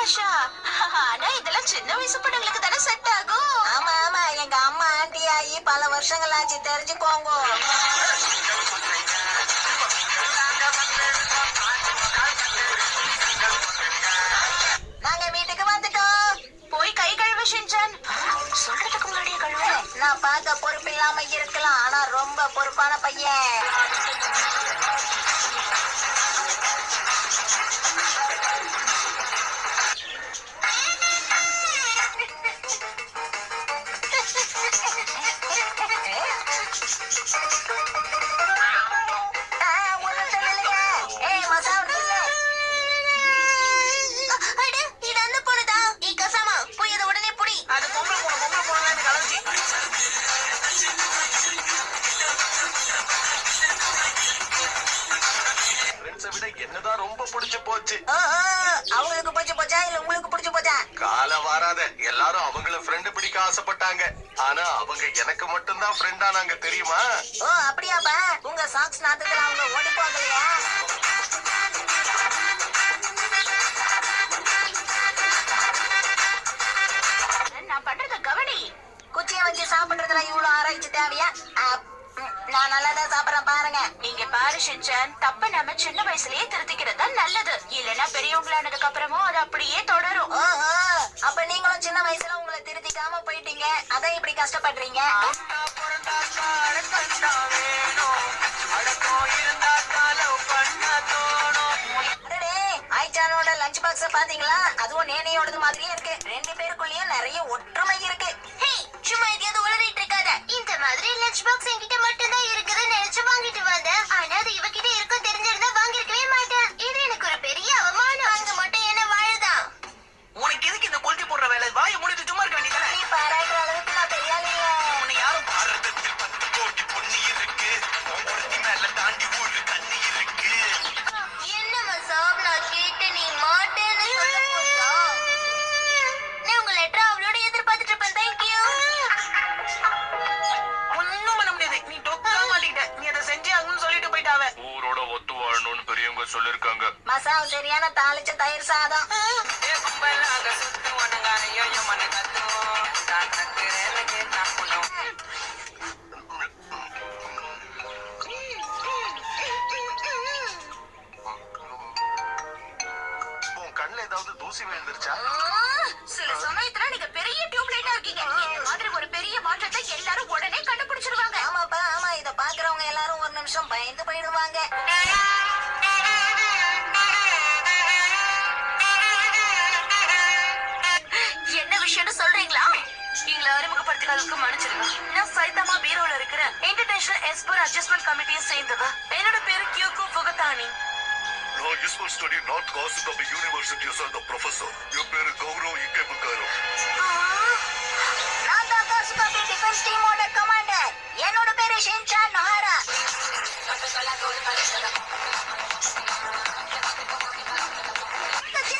ஆஷா, ஆனா இதெல்லாம் சின்ன வயசு பொண்ணுங்களுக்கு தானே செட் ஆகும். ஆமா ஆமா, எங்க அம்மா ஆண்டி ஆகி பல வருஷங்கள் ஆச்சு, தெரிஞ்சுக்கோங்க. நாங்க வீட்டுக்கு வந்துட்டோம். போய் கை கழுவு ஷின்சான். சொல்றதுக்கு முன்னாடியே கழுவு. நான் பார்க்க பொறுப்பு இல்லாம இருக்கலாம், ஆனா ரொம்ப பொறுப்பான பையன். என்னதான் ரொம்ப பிடிச்சு போச்சு. அவங்களுக்கு பிடிச்சு போச்சா இல்ல உங்களுக்கு பிடிச்சு போச்சா? கால வாராத, எல்லாரும் அவங்கள ஃப்ரெண்ட் பிடிக்க ஆசைப்பட்டாங்க. ஆனா அவங்க எனக்கு மட்டும்தான் ஃப்ரெண்ட் ஆனாங்க, தெரியுமா? ஓ அப்படியாப்பா, உங்க சாக்ஸ் நாத்தத்துல அவங்க ஓடி போகலையா? நான் பண்றத கவனி. குச்சியை வச்சு சாப்பிடுறதுல இவ்வளவு ஆராய்ச்சி தேவையா? நான் நல்லாதான் சாப்பிடறேன் பாருங்க. நீங்க பாரு ஷின்சான், தப்ப நம்ம சின்ன வயசுலயே திருத்திக்கிறது தான் நல்லது. இல்லன்னா பெரியவங்களானதுக்கு அப்புறமும் அது அப்படியே தொடரும். அப்ப நீங்களும் சின்ன வயசுல உங்களை திருத்திக்காம போயிட்டீங்க, அதான் இப்படி கஷ்டப்படுறீங்க. ஆயிச்சானோட லஞ்ச் பாக்ஸ் பாத்தீங்களா? அதுவும் நேனையோடது மாதிரியே இருக்கு. ரெண்டு பேருக்குள்ளயும் நிறைய ஒற்றுமை இருக்கு. சும்மா எதையாவது உளறிட்டு இருக்காத. இந்த மாதிரி லஞ்ச் பாக்ஸ் என்கிட்ட மட்டும் தான் இருக்குதுன்னு நினைச்சு வாங்கிட்டு வந்தேன். ஆனா அது இவகிட்ட இருக்கும் தெரிஞ்சிருந்தா வாங்கிருக்கவே மாட்டேன். இது எனக்கு ஒரு பெரிய அவமானம். அங்க மட்டும் என்ன வாழுதான். உனக்கு எதுக்கு இந்த கொல்ட்டி போடுற வேலை? வாயை மூடிட்டு சும்மா இருக்க வேண்டியதானே? நீ பாராட்டுற அளவுக்கு நான் பெரியாளியே. உன்னை யாரும் பாரதத்தில் 10 கோடி பொண்ணு இருக்கு, உன் மேல தாண்டி ஊரு தண்ணி இருக்கு. என்ன மசாப், நான் கேட்டு நீ மாட்டேன்னு சொல்ல போறியா? நான் உங்க லெட்டர் அவளோட எதிர்பார்த்துட்டு இருப்பேன். தேங்க்யூ. ஒண்ணும் பண்ண முடியாது, நீ டொக்கா மாட்டிக்கிட்ட. நீ அதை செஞ்சே ஆகணும்னு சொல்லிட்டு போயிட்டாவ. ஊரோட ஒத்து வாழணும்னு பெரியவங்க சொல்லிருக்காங்க. மசால் சரியான தாளிச்ச தயிர் சாதம். உன் கண்ணுல ஏதாவது தூசி விழுந்துருச்சா? சில சமயத்துல நீங்க பெரிய டியூப்லைட்டா இருக்கீங்க. இந்த மாதிரி ஒரு பெரிய மாற்றத்தை எல்லாரும் உடனே கண்டுபிடிச்சிருவாங்க. ஆமாப்பா ஆமா, இத பாக்குறவங்க எல்லாரும் ஒரு நிமிஷம் பயந்து போயிடுவாங்க. என்ன விஷயம்னு சொல்றீங்களா? எங்களை அறிமுகப்படுத்தினதுக்கு மன்னிச்சிருங்க. நான் சைதாமா பீரோல இருக்கிற இன்டர்நேஷனல் எக்ஸ்போர்ட் அட்ஜஸ்ட்மெண்ட் கமிட்டியை சேர்ந்தவ. என்னோட பேரு கியூகோ புகதானி. நான் usual study north cast of university of the professor. என் பேரு கௌரவ் இக்கேபுக்காரோ. நான் தான் காசுகாபி டிஃபென்ஸ் டீமோட கமாண்டர்.